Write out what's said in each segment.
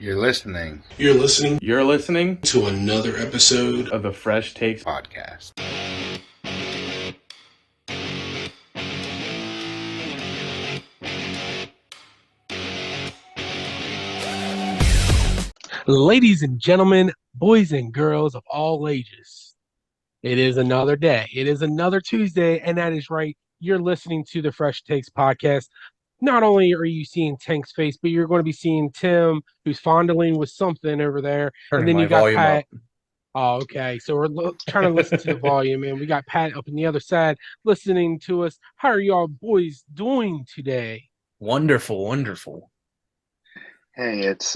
You're listening You're listening to another episode of the FreshTakes podcast. Ladies and gentlemen, boys and girls of all ages, it is another day. It is another Tuesday, and that is right. You're listening to the Fresh Takes podcast. Not only are you seeing Tank's face, but you're going to be seeing Tim, who's fondling with something over there. And Turning then my you got volume Pat. up. Oh, okay. So we're trying to listen to the volume, and we got Pat up on the other side listening to us. How are y'all boys doing today? Wonderful, wonderful. Hey, it's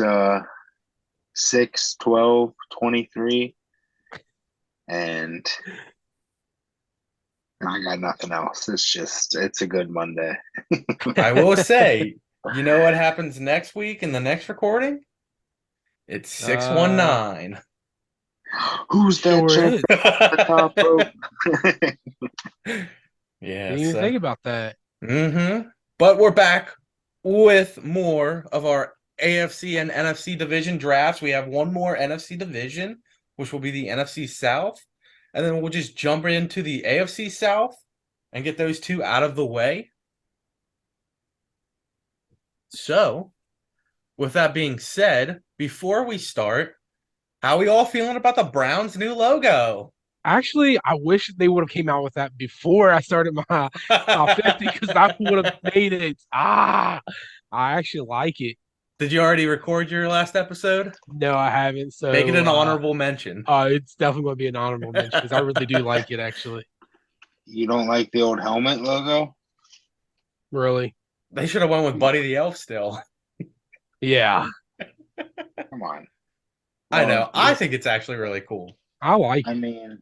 6/12/23, and I got nothing else. It's a good Monday. I will say, you know what happens next week in the next recording? It's 619. Who's that Sure chick is. at the top rope? Yeah. Didn't even think about that. But we're back with more of our AFC and NFC division drafts. We have one more NFC division, which will be the NFC South. And then we'll just jump into the AFC South and get those two out of the way. So, with that being said, before we start, how are we all feeling about the Browns' new logo? Actually, I wish they would have came out with that before I started my top 50 because that would have made it. I actually like it. Did you already record your last episode? No, I haven't. So Make it an honorable mention. It's definitely going to be an honorable mention because I really do like it. Actually, You don't like the old helmet logo? really. They should have went with Buddy the Elf still. Yeah, Come on. I know. I think it's actually really cool. I like I it. mean,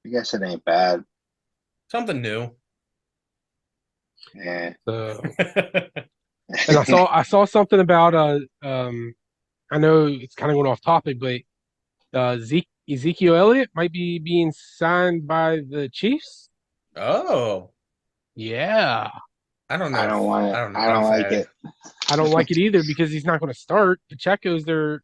I guess it ain't bad. Something new. Yeah. So, and I saw something about I know it's kind of going off topic, but Ezekiel Elliott might be being signed by the Chiefs. Oh, Yeah. I don't know. I don't want it. I don't know. I don't like Okay. it. I don't like it either because he's not going to start. Pacheco's their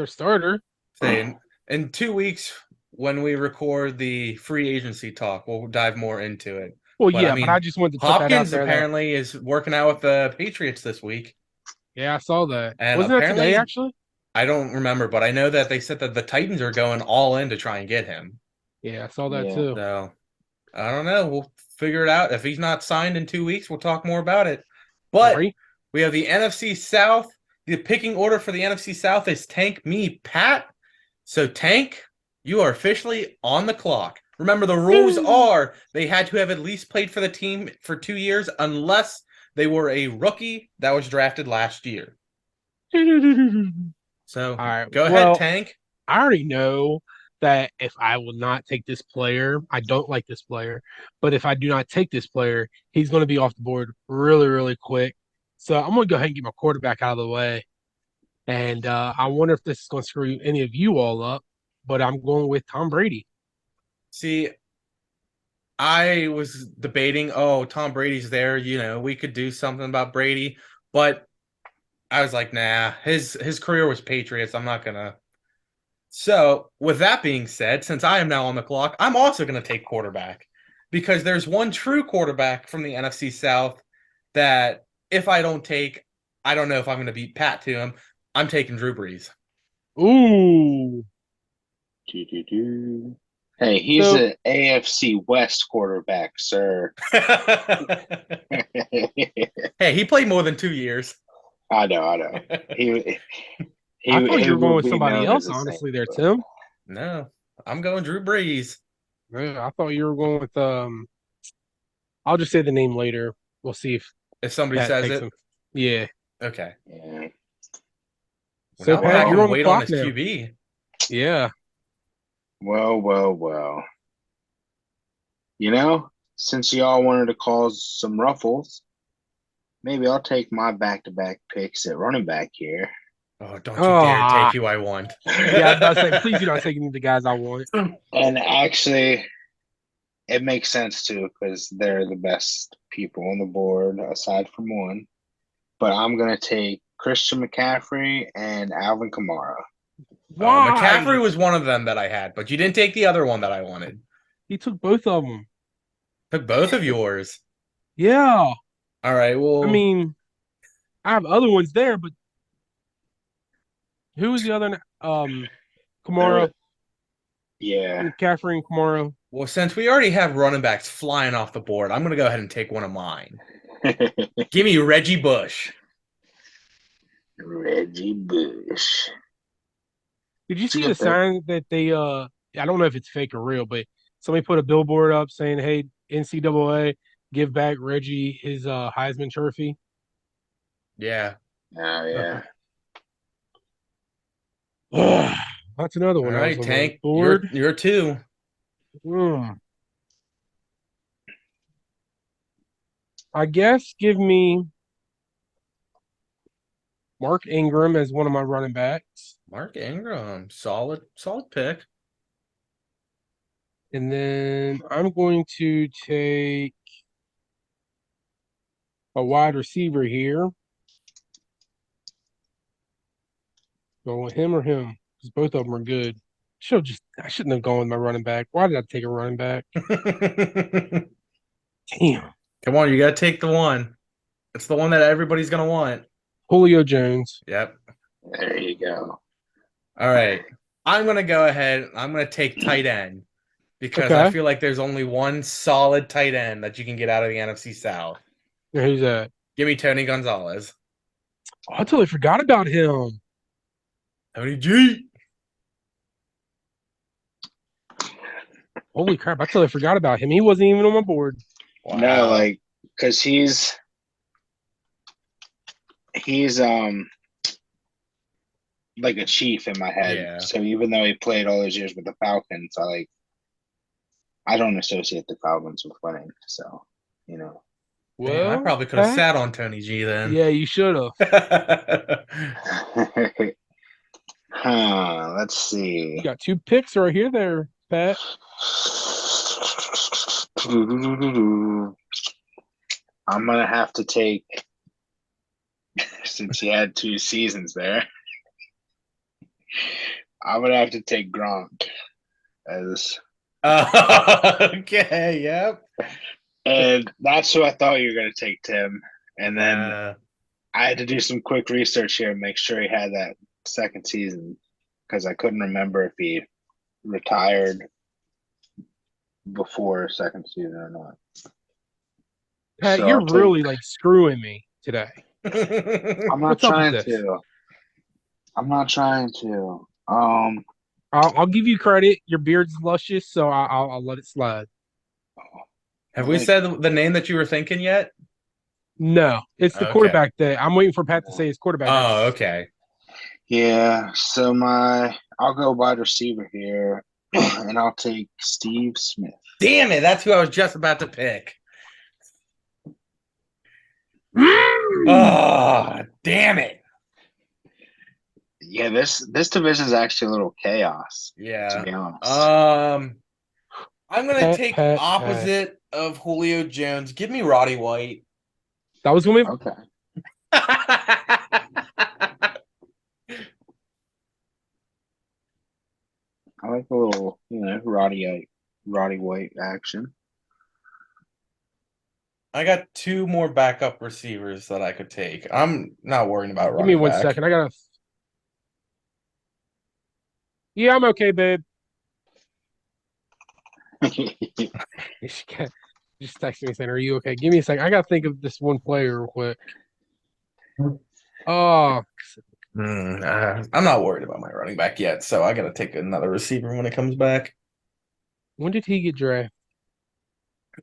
starter. Say in 2 weeks when we record the free agency talk, we'll dive more into it. Well, But, yeah, I mean, but I just wanted to put that out Hopkins there. apparently is working out with the Patriots this week. Yeah, I saw that. And Wasn't that apparently, today, actually? I don't remember, but I know that they said that the Titans are going all in to try and get him. Yeah, I saw that Yeah. too. So, I don't know. We'll figure it out. If he's not signed in 2 weeks, we'll talk more about it. But Right? we have the NFC South. The picking order for the NFC South is Tank, me, Pat. So, Tank, you are officially on the clock. Remember, the rules are they had to have at least played for the team for 2 years unless they were a rookie that was drafted last year. So, All right. go Well, ahead, Tank. I already know that if I will not take this player, I don't like this player, but if I do not take this player, he's going to be off the board really, really quick. So I'm going to go ahead and get my quarterback out of the way. And I wonder if this is going to screw any of you all up, but I'm going with Tom Brady. See, I was debating, Tom Brady's there, we could do something about Brady, but I was like, nah, his career was Patriots. I'm not gonna. So, with that being said, since I am now on the clock, I'm also gonna take quarterback because there's one true quarterback from the NFC South that if I don't take, I don't know if I'm gonna beat Pat to him. I'm taking Drew Brees. Ooh. Hey, he's So- an AFC West quarterback, sir. Hey, he played more than 2 years. I know. He I thought you were going will with be somebody known else, as a honestly, Saint, there, Tim. No, I'm going Drew Brees. Yeah, I thought you were going with I'll just say the name later. We'll see if If somebody Pat says takes it, him. Yeah. okay. Yeah. So Now Pat, I you're can on the wait on clock this now. QB. Yeah. Well. Since y'all wanted to cause some ruffles, maybe I'll take my back-to-back picks at running back here. Oh, don't you dare take who I want. Yeah, I was about to say, please do not take any of the guys I want. And actually, it makes sense too because they're the best people on the board aside from one. But I'm gonna take Christian McCaffrey and Alvin Kamara. Why? McCaffrey was one of them that I had, but you didn't take the other one that I wanted. He took both of them. Took both of yours. Yeah. All right. Well, I mean, I have other ones there, but who was the other? Kamara, Yeah. McCaffrey, and Kamara. well, since we already have running backs flying off the board, I'm going to go ahead and take one of mine. Give me Reggie Bush. Reggie Bush. Did you see Yeah, the sign that they? I don't know if it's fake or real, but somebody put a billboard up saying, "Hey, NCAA, give back Reggie his Heisman Trophy." Yeah. Oh yeah. That's another All one. I was right, on the Tank. board. You're two. I guess give me Mark Ingram as one of my running backs. Mark Ingram. Solid pick. And then I'm going to take a wide receiver here. Go with him or him, because both of them are good. I shouldn't have gone with my running back. Why did I take a running back? Damn. Come on, you got to take the one. It's the one that everybody's going to want. Julio Jones. Yep. There you go. All right. I'm going to go ahead. I'm going to take tight end because I Okay. feel like there's only one solid tight end that you can get out of the NFC South. Now, who's that? Give me Tony Gonzalez. Oh, I totally forgot about him. Tony G. Holy crap. I totally forgot about him. He wasn't even on my board. Wow. No, like, because he's like a chief in my head. Yeah. So even though he played all those years with the Falcons, I don't associate the Falcons with winning. So, you know. Damn, I probably could have sat on Tony G then. Yeah, you should have. Let's see. You got 2 picks right here there, Pat. I'm gonna have to take, since he had 2 seasons there, I'm gonna have to take Gronk as okay, yep. and that's who I thought you were gonna take, Tim. And then I had to do some quick research here and make sure he had that second season because I couldn't remember if he retired before second season or not. Pat, So you're I'll take- really like screwing me today. I'm not What's up trying with this? to. I'm not trying to. I'll give you credit. Your beard's luscious, so I'll let it slide. Have we said the name that you were thinking yet? No, it's the Okay. quarterback that I'm waiting for Pat to say his quarterback. Oh, okay. Yeah, so I'll go wide receiver here, and I'll take Steve Smith. Damn it, that's who I was just about to pick. Oh, damn it. Yeah, this division is actually a little chaos. To Yeah. be honest. I'm gonna take opposite of Julio Jones. Give me Roddy White. That was gonna be Okay. I like a little, Roddy White action. I got 2 more backup receivers that I could take. I'm not worrying about running Give me one back. second. I gotta. Yeah, I'm okay, babe. Just text me saying, "Are you okay?" Give me a second. I gotta think of this one player real quick. Oh, I'm not worried about my running back yet, so I got to take another receiver when it comes back. when did he get drafted?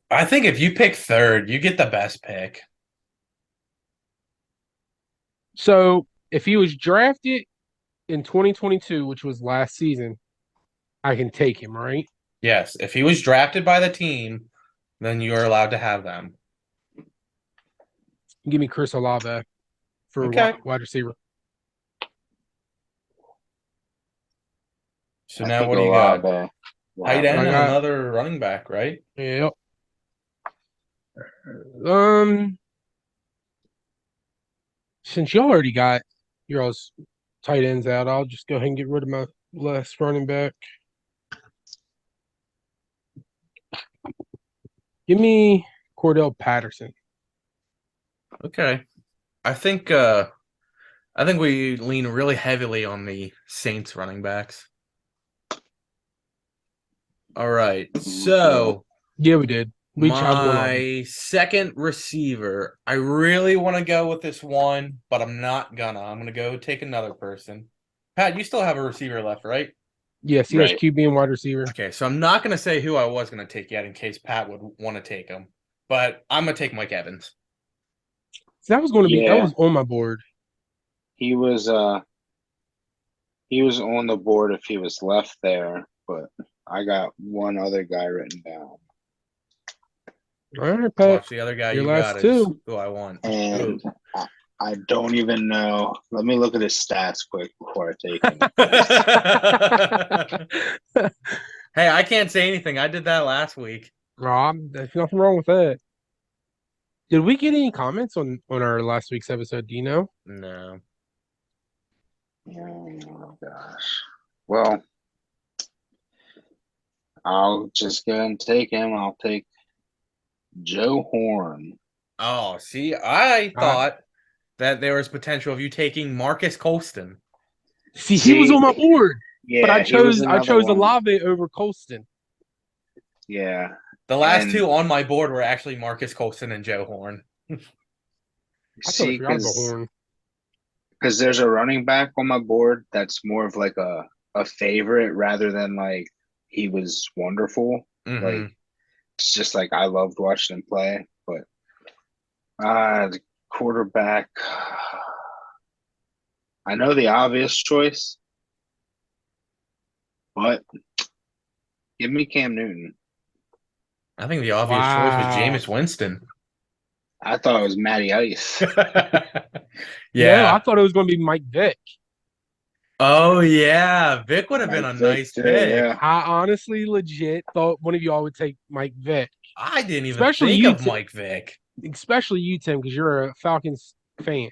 I think if you pick third, you get the best pick. So if he was drafted in 2022, which was last season, I can take him, right? Yes, if he was drafted by the team, then you are allowed to have them. Give me Chris Olave for Okay. wide receiver. So now what do you got? Tight end I and got- another running back, right? Yep. Since y'all already got your all's tight ends out, I'll just go ahead and get rid of my last running back. Give me Cordell Patterson. Okay. I think we lean really heavily on the Saints running backs. All right. So yeah, we did. We chose one of them. my second receiver. I really want to go with this one, but I'm not gonna. I'm gonna go take another person. Pat, you still have a receiver left, right? Yes, he has QB and wide receiver. Okay, so I'm not gonna say who I was gonna take yet in case Pat would want to take him, but I'm gonna take Mike Evans. So that was going to be that was on my board. He was on the board if he was left there, but I got one other guy written down. All right, Pat. Watch the other guy you got is who I want. And I don't even know. Let me look at his stats quick before I take him. Hey, I can't say anything. I did that last week. Rob, there's nothing wrong with that. Did we get any comments on our last week's episode? Do you know? No. Oh gosh. Well, I'll just go and take him. I'll take Joe Horn. Oh, see, I thought that there was potential of you taking Marcus Colston. See, he was on my board. Yeah, but I chose Olave over Colston. Yeah. The last two on my board were actually Marcus Colston and Joe Horn. See, because there's a running back on my board that's more of like a favorite rather than like he was wonderful. Mm-hmm. Like it's just like I loved watching him play, but the quarterback. I know the obvious choice, but give me Cam Newton. I think the obvious choice was Jameis Winston. I thought it was Matty Ice. Yeah, I thought it was going to be Mike Vick. Oh, yeah. Vick would have been a nice pick. Yeah. I honestly legit thought one of y'all would take Mike Vick. I didn't even think of Mike Vick. Especially you, Tim, because you're a Falcons fan.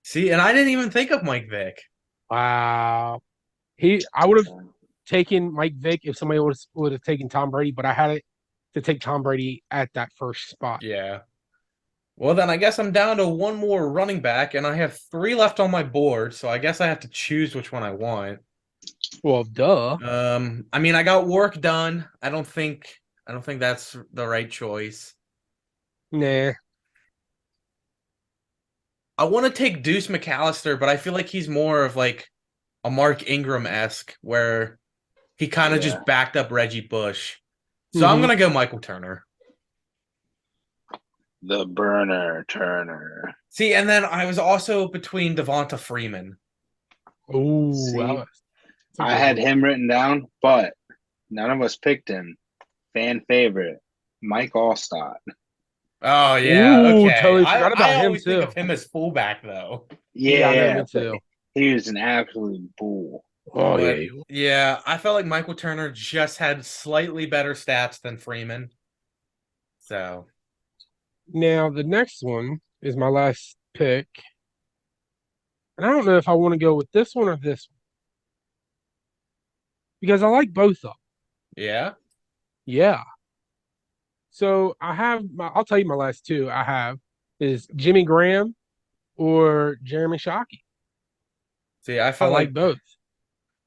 See, and I didn't even think of Mike Vick. Wow. I would have taken Mike Vick if somebody would have taken Tom Brady, but I had it to take Tom Brady at that first spot. Yeah. Well, then I guess I'm down to one more running back, and I have 3 left on my board, so I guess I have to choose which one I want. Well, duh. I mean, I got work done. I don't think that's the right choice. Nah. I want to take Deuce McAllister, but I feel like he's more of like a Mark Ingram-esque, where he kind of just backed up Reggie Bush. So I'm going to go Michael Turner. The burner Turner. See, and then I was also between Devonta Freeman. Oh, I had him written down, but none of us picked him. Fan favorite, Mike Allstott. Oh yeah, okay. Totally forgot about him always think of him as fullback, though. Yeah, me too. He was an absolute bull. Oh yeah. I felt like Michael Turner just had slightly better stats than Freeman. So now the next one is my last pick, and I don't know if I want to go with this one or this one because I like both of them. Yeah. Yeah. So I'll tell you my last two I have is Jimmy Graham or Jeremy Shockey. See, I felt like both.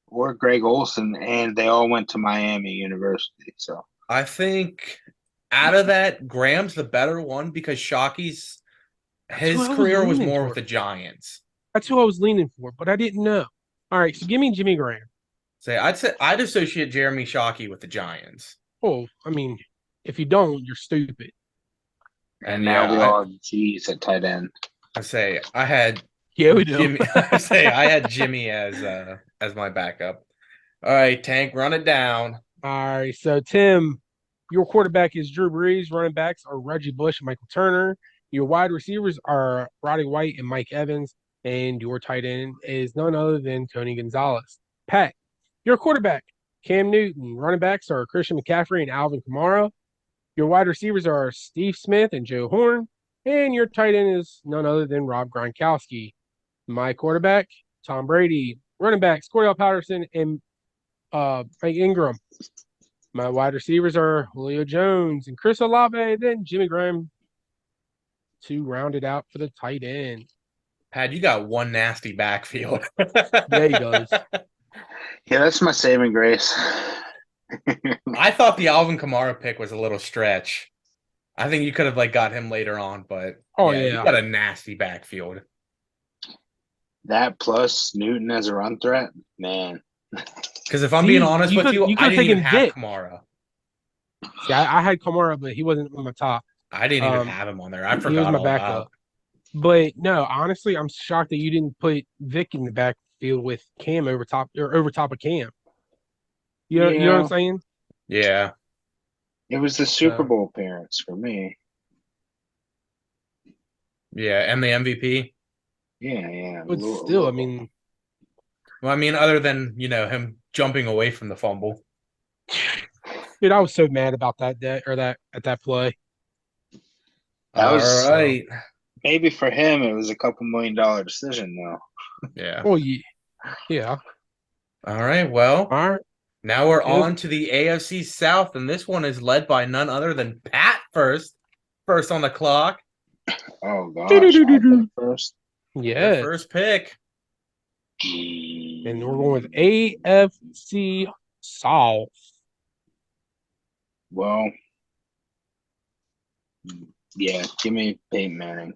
Or Greg Olsen, and they all went to Miami University. So I think out of that, Graham's the better one because Shockey's career was more with the Giants. That's who I was leaning for, but I didn't know. All right, so give me Jimmy Graham. I'd associate Jeremy Shockey with the Giants. Oh, I mean, if you don't, you're stupid. And now we all have G's at tight end. I had we do. Jimmy, I had Jimmy as my backup. All right, Tank, run it down. All right, so Tim, your quarterback is Drew Brees. Running backs are Reggie Bush and Michael Turner. Your wide receivers are Roddy White and Mike Evans. And your tight end is none other than Tony Gonzalez. Pat, your quarterback, Cam Newton. Running backs are Christian McCaffrey and Alvin Kamara. Your wide receivers are Steve Smith and Joe Horn. And your tight end is none other than Rob Gronkowski. My quarterback, Tom Brady. Running backs, Cordell Patterson and Frank Ingram. My wide receivers are Julio Jones and Chris Olave, then Jimmy Graham to round it out for the tight end. Pat, you got one nasty backfield. Yeah, he does. Yeah, that's my saving grace. I thought the Alvin Kamara pick was a little stretch. I think you could have got him later on, but you got a nasty backfield. That plus Newton as a run threat, man. Because if I'm being honest with you, I didn't even have Kamara. See, I had Kamara, but he wasn't on my top. I didn't even have him on there. I forgot he was my all backup. about. But no, honestly, I'm shocked that you didn't put Vic in the backfield with Cam over top of Cam. You know what I'm saying? Yeah. It was the Super Bowl appearance for me. Yeah, and the MVP. Yeah. But still, I mean. Well, I mean, other than him jumping away from the fumble. Dude, I was so mad about that play. That was right. Maybe for him, it was a couple $1 million decision, though. Yeah. Well, yeah. All right. Well, now we're on to the AFC South, and this one is led by none other than Pat first on the clock. Oh, gosh. I pick first? Yeah. First pick. And we're going with AFC South. Well, yeah, give me Peyton Manning.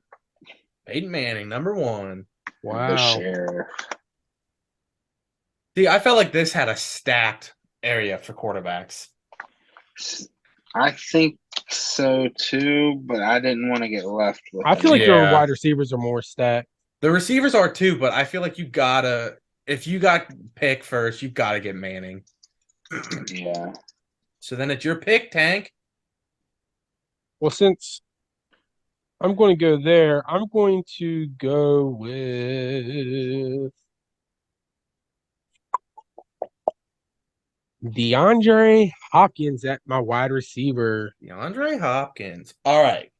Peyton Manning, number 1. Wow. The sheriff. See, I felt like this had a stacked area for quarterbacks. I think so too, but I didn't want to get left with. I feel like your wide receivers are more stacked. The receivers are too, but I feel like if you got pick first, you gotta get Manning. Yeah. So then it's your pick, Tank. Well, since I'm going to go there, I'm going to go with DeAndre Hopkins at my wide receiver. DeAndre Hopkins. All right.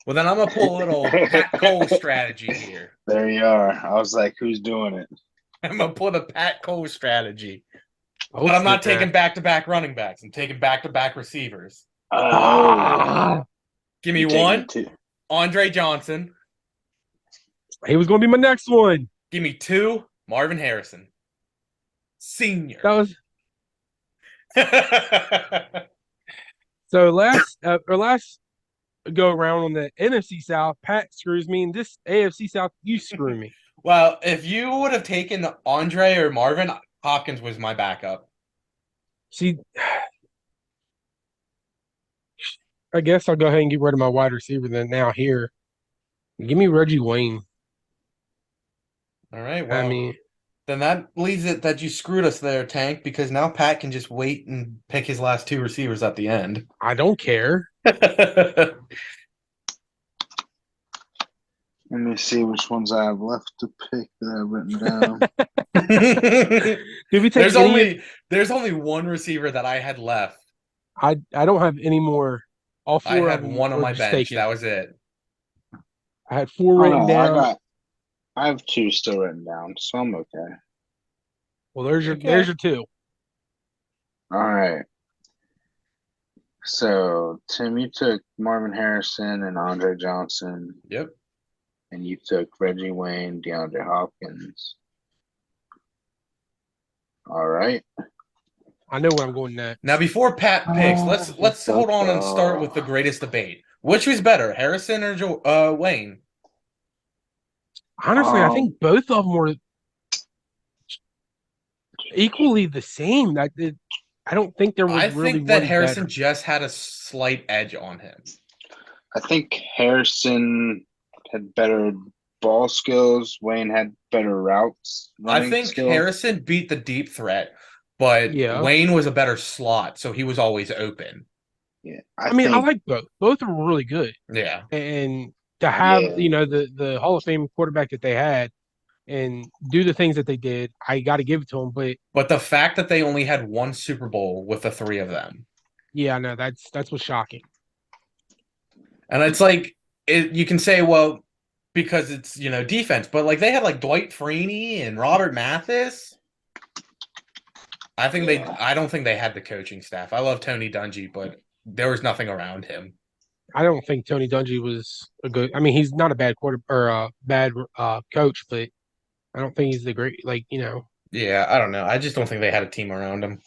Well, then I'm going to pull a little Pat Cole strategy here. There you are. I was like, who's doing it? I'm going to pull the Pat Cole strategy. But I'm not taking back-to-back running backs. I'm taking back-to-back receivers. Give me one. Andre Johnson. He was going to be my next one. Give me 2. Marvin Harrison. Senior. That was... So last go around on the NFC South, Pat screws me, and this AFC South, you screw me. Well, if you would have taken Andre or Marvin, Hopkins was my backup. See, I guess I'll go ahead and get rid of my wide receiver then now here. Give me Reggie Wayne. All right, well, then that leaves it that you screwed us there, Tank, because now Pat can just wait and pick his last 2 receivers at the end. I don't care. Let me see which ones I have left to pick that I've written down. There's only 1 receiver that I had left. I don't have any more. All 4 I had 1 on my bench. Taken. That was it. I had 4 written down. I have 2 still written down, so I'm okay. Well, there's your 2. All right. So, Tim, you took Marvin Harrison and Andre Johnson. Yep. And you took Reggie Wayne, DeAndre Hopkins. All right. I know where I'm going next. Now, before Pat picks, let's hold on and start with the greatest debate. Which was better, Harrison or Wayne? Honestly, I think both of them were equally the same. I don't think there was really. I think that Harrison just had a slight edge on him. I think Harrison had better ball skills. Wayne had better routes. I think Harrison beat the deep threat, but Wayne was a better slot, so he was always open. Yeah, I mean, I like both. Both were really good. Yeah, and to have the Hall of Fame quarterback that they had and do the things that they did, I got to give it to them. But the fact that they only had 1 Super Bowl with the 3 of them, yeah, no, that's what's shocking. And it's like you can say, well, because it's defense, but like they had like Dwight Freeney and Robert Mathis. I don't think they had the coaching staff. I love Tony Dungy, but there was nothing around him. I don't think Tony Dungy was a good. I mean, he's not a bad bad coach, but I don't think he's the great. Yeah, I don't know. I just don't think they had a team around him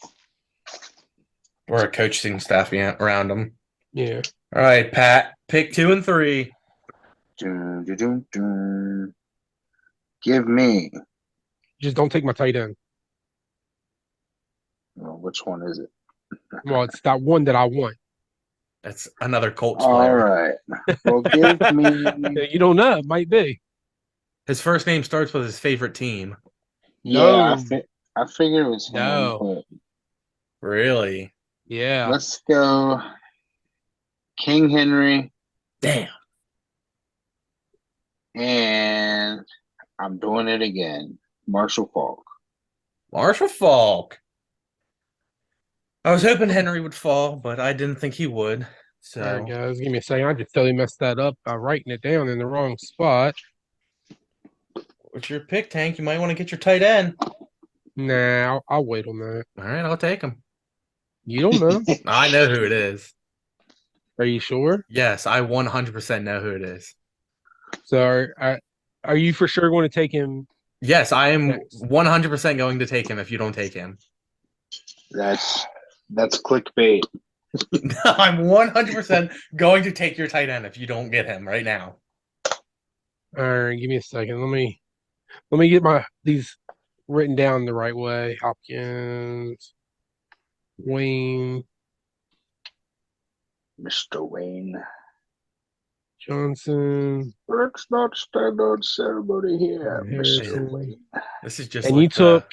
or a coaching staff around him. Yeah. All right, Pat, pick 2 and 3. Give me. Just don't take my tight end. Well, which one is it? Well, it's that one that I want. That's another Colts player. All right. Well, give me. You don't know. It might be. His first name starts with his favorite team. Yeah, No. I figured it was him. No. But Really? Yeah. let's go King Henry. Damn. And I'm doing it again. Marshall Faulk. Marshall Faulk. I was hoping Henry would fall, but I didn't think he would. So, All right, guys, give me a second. I just totally messed that up by writing it down in the wrong spot. what's your pick, Tank? You might want to get your tight end. Nah, I'll wait on that. All right, I'll take him. You don't know. I know who it is. Are you sure? Yes, I 100% know who it is. So are you for sure going to take him? Yes, I am Next. 100% going to take him if you don't take him. That's clickbait. I'm 100% going to take your tight end if you don't get him right now. All right, give me a second. Let me get these written down the right way. Hopkins, Wayne, Mr. Wayne. Johnson. Let's not stand on ceremony here, Harrison. Mr. Wayne. This is just And like you took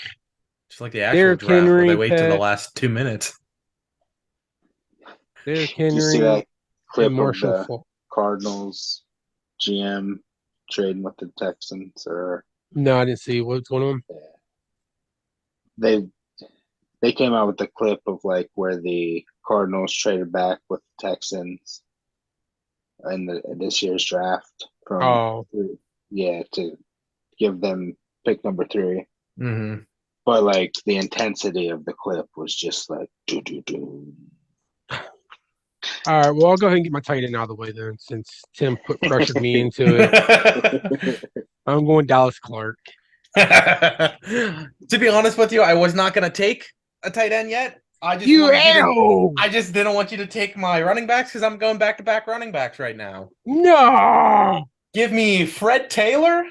just like the actual Derrick draft where they Henry, wait to the Pat. last 2 minutes. Derrick Did you see Henry that clip and of Marshall the Faulk. Cardinals GM trading with the Texans? Or No, I didn't see what's going on. they came out with the clip of like where the Cardinals traded back with the Texans in this year's draft from to give them pick number 3. Mm-hmm. But like the intensity of the clip was just like do do do. All right, well, I'll go ahead and get my tight end out of the way then, since Tim pressured me into it. I'm going Dallas Clark. To be honest with you, I was not going to take a tight end yet. I just didn't want you to take my running backs because I'm going back-to-back running backs right now. No! Give me Fred Taylor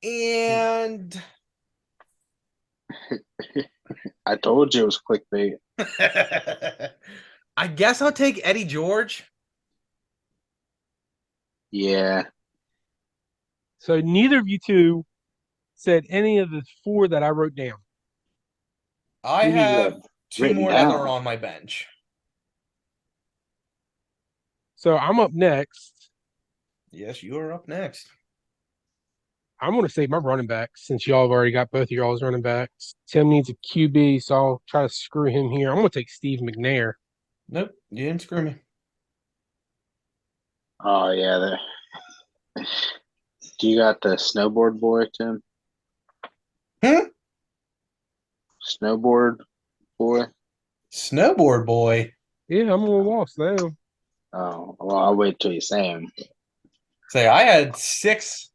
and I told you it was clickbait. I guess I'll take Eddie George. Yeah. So neither of you two said any of the 4 that I wrote down. I have 2 more that are down? on my bench. So I'm up next. Yes, you are up next. I'm going to save my running backs since y'all have already got both of y'all's running backs. Tim needs a QB, so I'll try to screw him here. I'm going to take Steve McNair. Nope, you didn't screw me. Oh yeah. Do you got the snowboard boy, Tim? Snowboard boy? Snowboard boy? Yeah, I'm a little lost now. Oh, well, I'll wait till you say him. Say, I had 6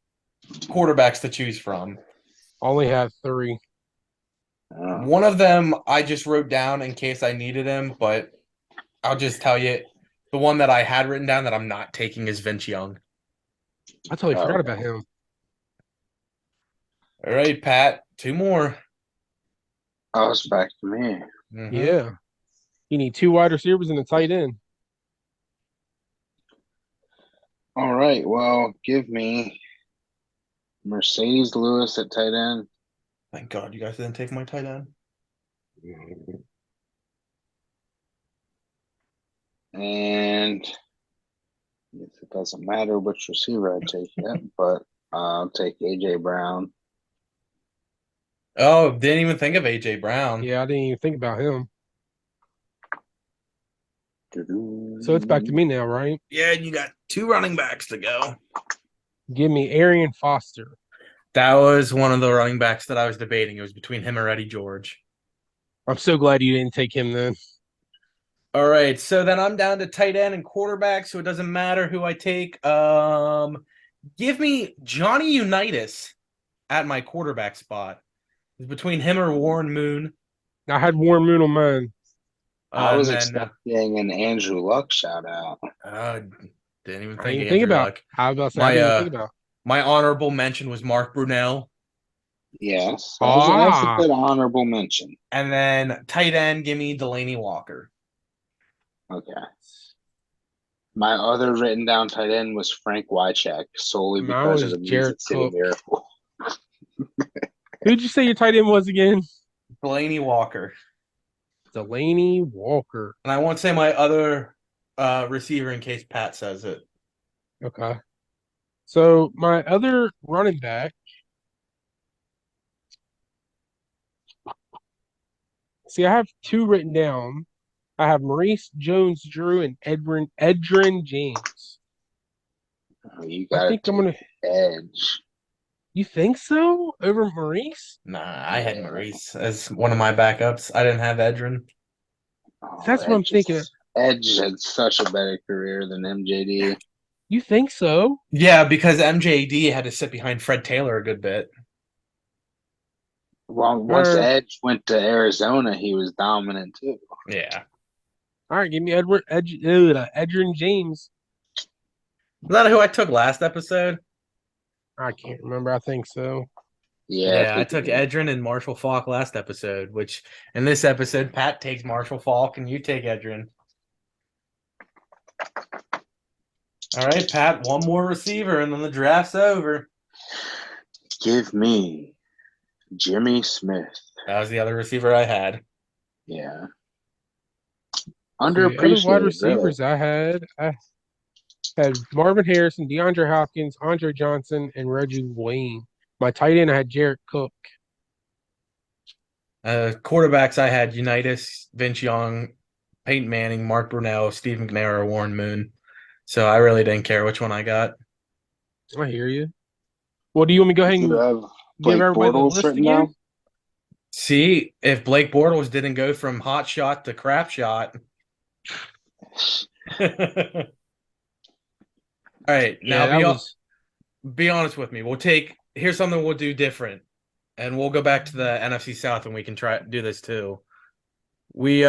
quarterbacks to choose from. Only have 3. Oh. One of them I just wrote down in case I needed him, but I'll just tell you, the one that I had written down that I'm not taking is Vince Young. I totally forgot about him. All right, Pat, 2 more. Oh, it's back to me. Mm-hmm. Yeah. You need 2 wide receivers and a tight end. All right. Well, give me Mercedes Lewis at tight end. Thank God you guys didn't take my tight end. And it doesn't matter which receiver I take yet, but I'll take AJ Brown. Oh, didn't even think of AJ Brown. Yeah, I didn't even think about him. So it's back to me now, right? Yeah, and you got 2 running backs to go. Give me Arian Foster. That was one of the running backs that I was debating. It was between him or Eddie George. I'm so glad you didn't take him then. All right, so then I'm down to tight end and quarterback, so it doesn't matter who I take. Give me Johnny Unitas at my quarterback spot. It's between him or Warren Moon. I had Warren Moon on mine. I was And expecting an Andrew Luck shout out. didn't even I didn't think even of think Andrew about. Luck. I was about to say, I didn't even think about. My honorable mention was Mark Brunell. Yes, that's a good honorable mention. And then tight end, give me Delaney Walker. Okay. My other written down tight end was Frank Wycheck, solely because of the Music City Miracle. Who'd you say your tight end was again? Delaney Walker. Delaney Walker. And I won't say my other receiver in case Pat says it. Okay. So my other running back. See, I have 2 written down. I have Maurice Jones-Drew and Edgerrin James. Oh, you got Edge. You think so? Over Maurice? Nah, I had Maurice as one of my backups. I didn't have Edgerrin. That's what I'm thinking. Edge had such a better career than MJD. You think so? Yeah, because MJD had to sit behind Fred Taylor a good bit. Well, once Edge went to Arizona, he was dominant too. Yeah. All right, give me Edgerrin James. Is that who I took last episode? I can't remember. I think so. Yeah, I took Edgerrin and Marshall Faulk last episode, which in this episode, Pat takes Marshall Faulk and you take Edgerrin. All right, Pat, one more receiver and then the draft's over. Give me Jimmy Smith. That was the other receiver I had. Yeah. Underappreciated. The wide receivers really. I had Marvin Harrison, DeAndre Hopkins, Andre Johnson, and Reggie Wayne. My tight end, I had Jared Cook. Quarterbacks, I had Unitas, Vince Young, Peyton Manning, Mark Brunell, Steve McNair, Warren Moon. So I really didn't care which one I got. I hear you. Well, do you want me to go ahead and give everybody the list again? Now? See, if Blake Bortles didn't go from hot shot to crap shot. All right, now be honest with me. Here's something we'll do different, and we'll go back to the NFC South, and we can try do this too. We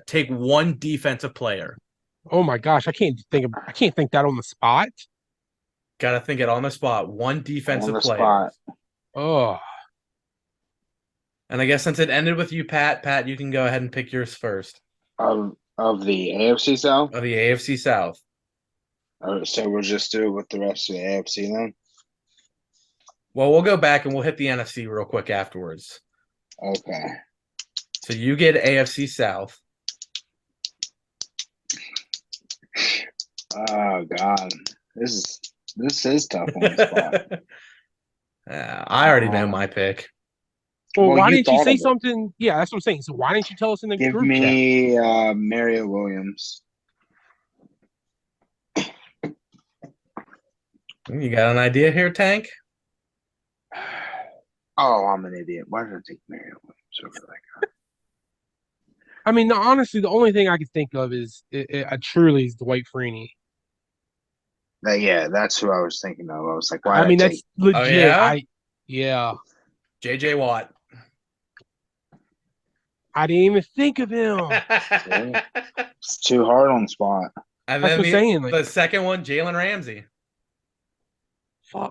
take one defensive player. Oh my gosh, I can't think that on the spot. Got to think it on the spot. One defensive player. Oh. And I guess since it ended with you, Pat, you can go ahead and pick yours first. Of the AFC South? Of the AFC South. So we'll just do it with the rest of the AFC then? Well, we'll go back and we'll hit the NFC real quick afterwards. Okay. So you get AFC South. Oh God, this is tough on the spot. I already know my pick. Well, why didn't you say something? Yeah, that's what I'm saying. So why didn't you tell us in the group chat? Give me Mario Williams. You got an idea here, Tank? Oh, I'm an idiot. Why did I take Mario Williams over that guy? I mean, honestly, the only thing I can think of is truly is Dwight Freeney. Yeah, that's who I was thinking of. I was like, why? I mean, that's legit. Oh, yeah? Yeah. JJ Watt. I didn't even think of him. It's too hard on the spot. And then the second one, Jalen Ramsey. I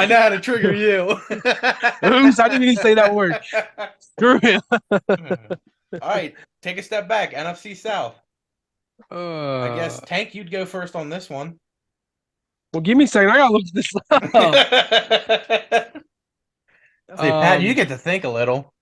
know how to trigger you. Oops, I didn't even say that word. Screw him. All right, take a step back. NFC South. I guess Tank, you'd go first on this one. Well, give me a second. I gotta look this up. See, Pat, you get to think a little.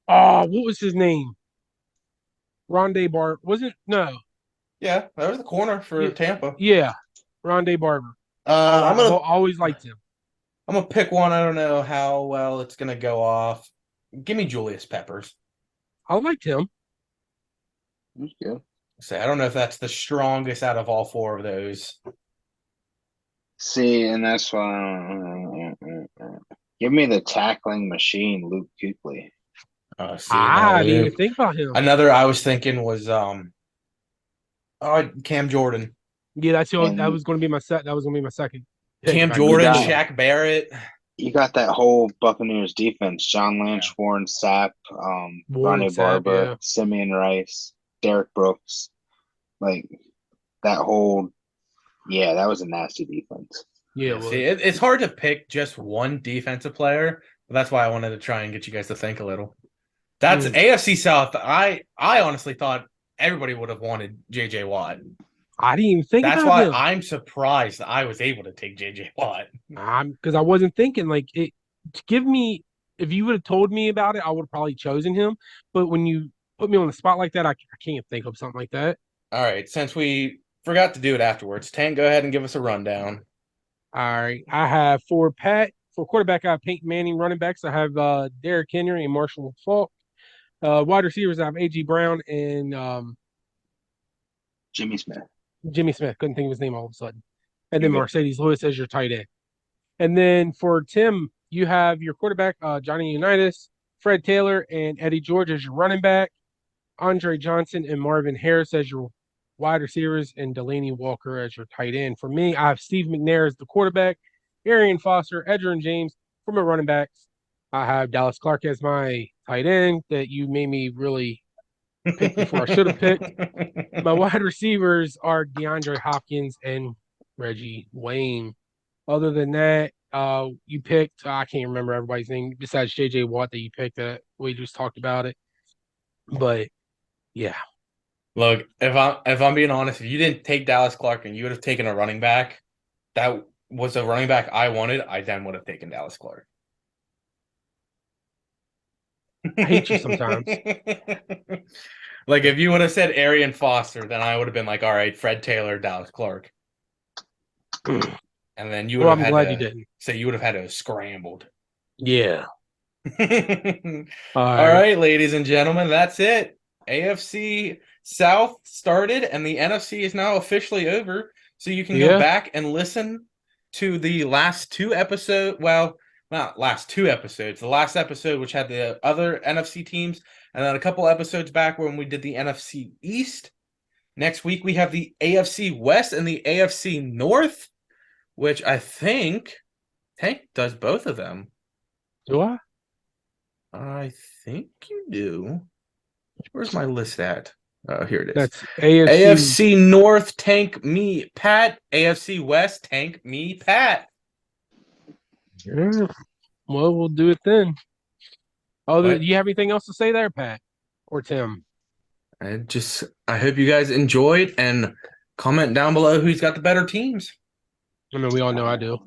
What was his name? Rondé Bart. Was it? No. Yeah, that was the corner for Tampa. Yeah, Rondé Barber. I've always liked him. I'm gonna pick one. I don't know how well it's gonna go off. Give me Julius Peppers. I liked him. That's good. I don't know if that's the strongest out of all four of those. See, and that's why give me the tackling machine, Luke Kuechly. I didn't even think about him. Another I was thinking was Cam Jordan. Yeah, that was going to be my set. That was going to be my second. Cam Jordan, Shaq Barrett. You got that whole Buccaneers defense: John Lynch, Warren Sapp, Ronnie Barber, Simeon Rice, Derek Brooks. Like that whole, that was a nasty defense. Yeah, see, it's hard to pick just one defensive player, but that's why I wanted to try and get you guys to think a little. That's AFC South. I honestly thought everybody would have wanted J.J. Watt. I didn't even think that's about him. I'm surprised that I was able to take J.J. Watt. Because I wasn't thinking like it. Give me, if you would have told me about it, I would have probably chosen him. But when you put me on the spot like that, I can't think of something like that. All right, since we forgot to do it afterwards, Tank, go ahead and give us a rundown. All right, I have for quarterback, I have Peyton Manning. Running backs, I have Derrick Henry and Marshall Faulk. Wide receivers, I have A.G. Brown and Jimmy Smith. Couldn't think of his name all of a sudden. And then Mercedes Lewis as your tight end. And then for Tim, you have your quarterback, Johnny Unitas, Fred Taylor, and Eddie George as your running back. Andre Johnson and Marvin Harris as your wide receivers, and Delaney Walker as your tight end. For me, I have Steve McNair as the quarterback, Arian Foster, Edgerrin James for my running backs. I have Dallas Clark as my tight end that you made me really pick before I should have picked. My wide receivers are DeAndre Hopkins and Reggie Wayne. Other than that, you picked, I can't remember everybody's name besides J.J. Watt that you picked that we just talked about it. But yeah. Look, if I'm being honest, if you didn't take Dallas Clark and you would have taken a running back, that was a running back I wanted, I then would have taken Dallas Clark. I hate you sometimes. Like if you would have said Arian Foster, then I would have been like, all right, Fred Taylor, Dallas Clark. And then you would have glad you didn't. So you would have had to have scrambled. Yeah. All right, ladies and gentlemen, that's it. AFC South started and the NFC is now officially over. So you can go back and listen to the last two episodes. Well, not last two episodes. The last episode, which had the other NFC teams, and then a couple episodes back when we did the NFC East. Next week, we have the AFC West and the AFC North, which I think Tank does both of them. Do I? I think you do. Where's my list at? Oh, here it is. That's AFC North, Tank, me, Pat. AFC West, Tank, me, Pat. Yeah. Well, we'll do it then. Do you have anything else to say there, Pat or Tim? I hope you guys enjoyed and comment down below who's got the better teams. I mean, we all know I do.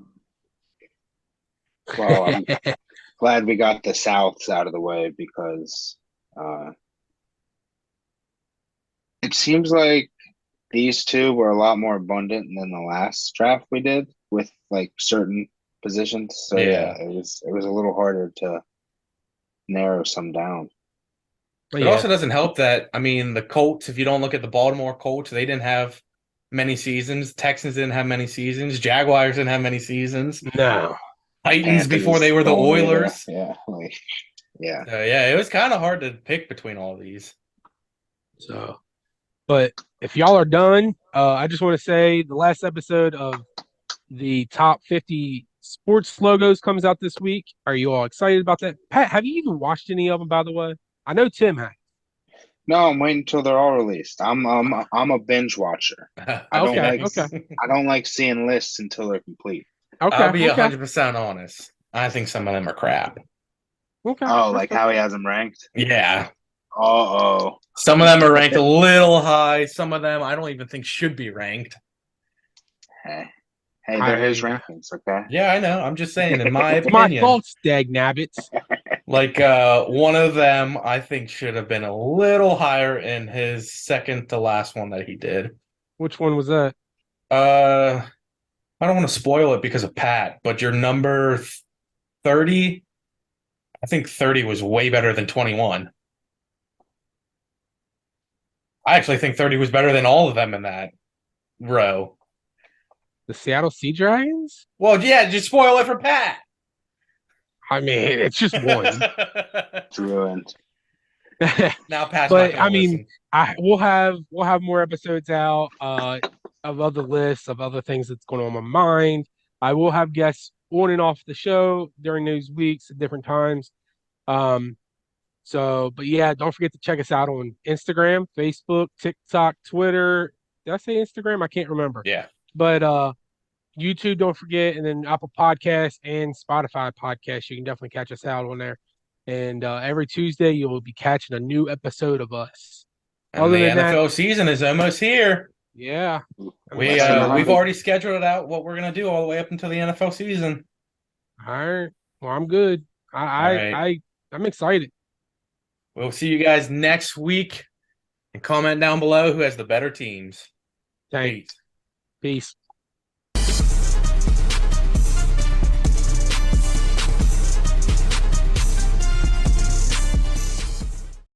Well, I'm glad we got the Souths out of the way because it seems like these two were a lot more abundant than the last draft we did with like certain positions. So it was a little harder to narrow some down. It also doesn't help that, I mean, the Colts, if you don't look at the Baltimore Colts, they didn't have many seasons. Texans didn't have many seasons. Jaguars didn't have many seasons. No. Titans before they were the Oilers. Yeah. It was kind of hard to pick between all these. So, but if y'all are done, I just want to say the last episode of the top 50 sports logos comes out this week. Are you all excited about that? Pat, have you even watched any of them, by the way? I know Tim has. No, I'm waiting until they're all released. I'm a binge watcher. I don't like seeing lists until they're complete. Okay, I'll be 100% honest. I think some of them are crap. Okay. Oh, like how he has them ranked? Yeah. Uh-oh. Some of them are ranked a little high. Some of them I don't even think should be ranked. Hey, they're his rankings, okay? Yeah, I know. I'm just saying, in my opinion. My fault, Dag Nabbits. Like, one of them, I think, should have been a little higher in his second to last one that he did. Which one was that? I don't want to spoil it because of Pat, but your number 30, I think 30 was way better than 21. I actually think 30 was better than all of them in that row. The Seattle Sea Dragons? Well, yeah, just spoil it for Pat. I mean, it's just one. It's ruined. Now Pat's not But going to listen. we'll have more episodes out of other lists of other things that's going on in my mind. I will have guests on and off the show during those weeks at different times. But yeah, don't forget to check us out on Instagram, Facebook, TikTok, Twitter. Did I say Instagram? I can't remember. Yeah. But YouTube, don't forget, and then Apple Podcasts and Spotify podcasts. You can definitely catch us out on there. And every Tuesday, you will be catching a new episode of us. And the NFL season is almost here. Yeah. We've already scheduled it out what we're going to do all the way up until the NFL season. All right. Well, I'm good. I'm excited. We'll see you guys next week. And comment down below who has the better teams. Thanks. Peace.